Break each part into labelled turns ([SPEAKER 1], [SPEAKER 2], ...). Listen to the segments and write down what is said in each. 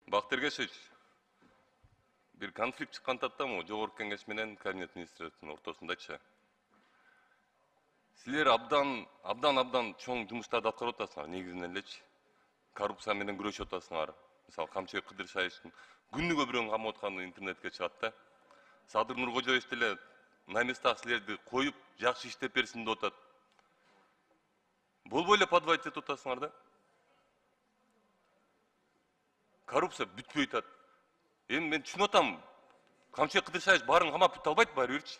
[SPEAKER 1] Бактыр Кешевич, bir konflikt çıkan tatta Jogorku Kengeş menen Kabinet Ministрлердин ортосундачы. Силер абдан чоң жумуштарды аткарып атасыңар, негизинен элечи. Коррупция менен күрөшүп атасыңар. Мисалы Камчыбек Кыдыршаевдин күнүгө бирөөнү камап атканы интернетке чыгат да. Садыр Нуркожоевич деле на местах силерди коюп, жакшы иштеп берсин деп атат. Болбой эле подводить этип атасыңар да. Коррупция бүтпөй атат. Эми мен түшүнүп атам. Камчыбек Кыдыршаевич баарын камап бүтө албайт баары бирчи.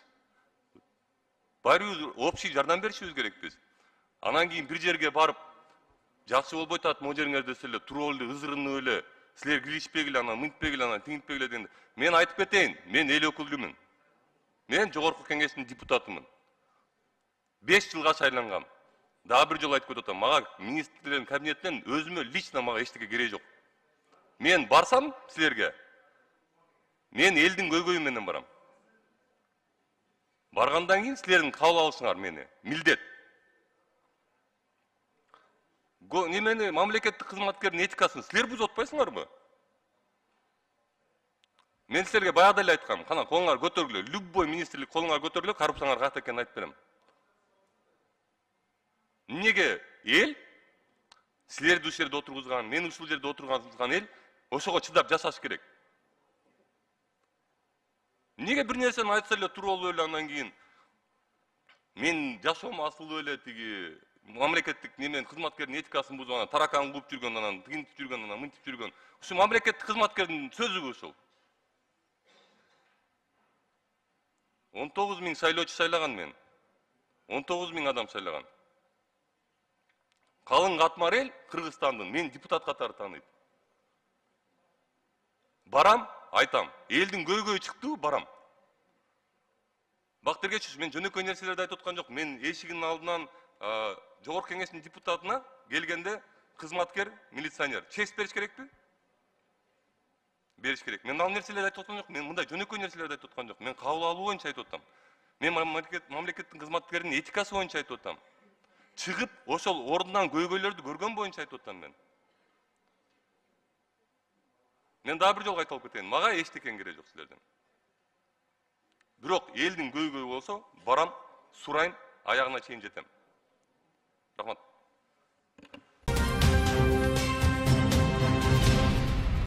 [SPEAKER 1] Баары общий жардам беришибиз керек биз. Анан кийин бир жерге барып, жакшы болбой атат, могу жериңер десе эле, туруп эле, ызырынып эле, силер киришпегиле, анан мынтпегиле, анан тиңитпегиле дегенде, мен айтып кетейин, мен эл өкүлүмүн. Мен Жогорку Кеңештин депутатымын. 5 жылга шайлангам. Дагы бир жолу айтып кетип атам, мага министрлердин кабинетинен өзүмө лично мага эчтеке кереги жок. Мен барсам силерге, мен элдин көйгөйү менен барам. Баргандан кийин силердин кабыл алышыңар мени, милдет. Немени мамлекеттик кызматкердин этикасын силер бузуп атпайсыңарбы? Мен силерге баягы эле айткам, кана колуңар көтөргүлө, любой министрлик колуңар көтөргүлө, коррупцияңар кат экенин айтып берем. Эмнеге эл силерди ушул жерде отургузган, мени ушул жерде отургузган эл ошого чыдап жашаш керек. Эмнеге бир нерсени айтса эле туруп алып эле андан кийин мен жашоом асылып эле тиги мамлекеттик немен кызматкердин этикасын бузуп анан таракан кууп жүргөн, анан тигинтип жүргөн, анан мынтип жүргөн. Ушул мамлекеттик кызматкердин сөзүбү ушул. 19 000 шайлоочу сайлаган мен. 19 000 адам сайлаган. Калың катмар эл Кыргызстандын мен депутат катары тааныйт. Барам, айтам. Элдин көйгөйү чыктыбы, барам. Бактыр Кечиш, мен жөнөкөй нерселерди айтып аткан жок. Мен эшигинин алдынан Жогорку Кеңештин депутатына келгенде кызматкер, милиционер честь бериш керекпи? Бериш керек. Мен ал нерселерди айтып аткан жок. Мен мындай жөнөкөй нерселерди айтып аткан жок. Мен кабыл алуу боюнча айтып атам. Мен мамлекеттин кызматкеринин этикасы боюнча айтып атам. Чыгып, ошол ордунан көйгөйлөрдү көргөн боюнча айтып атам мен. Мен дагы бир жолу айтып кетейин. Мага эчтекен кереги жок силерден. Бирок элдин көйгөйү болсо, барам, сурайм, аягына чейин жетем. Рахмат.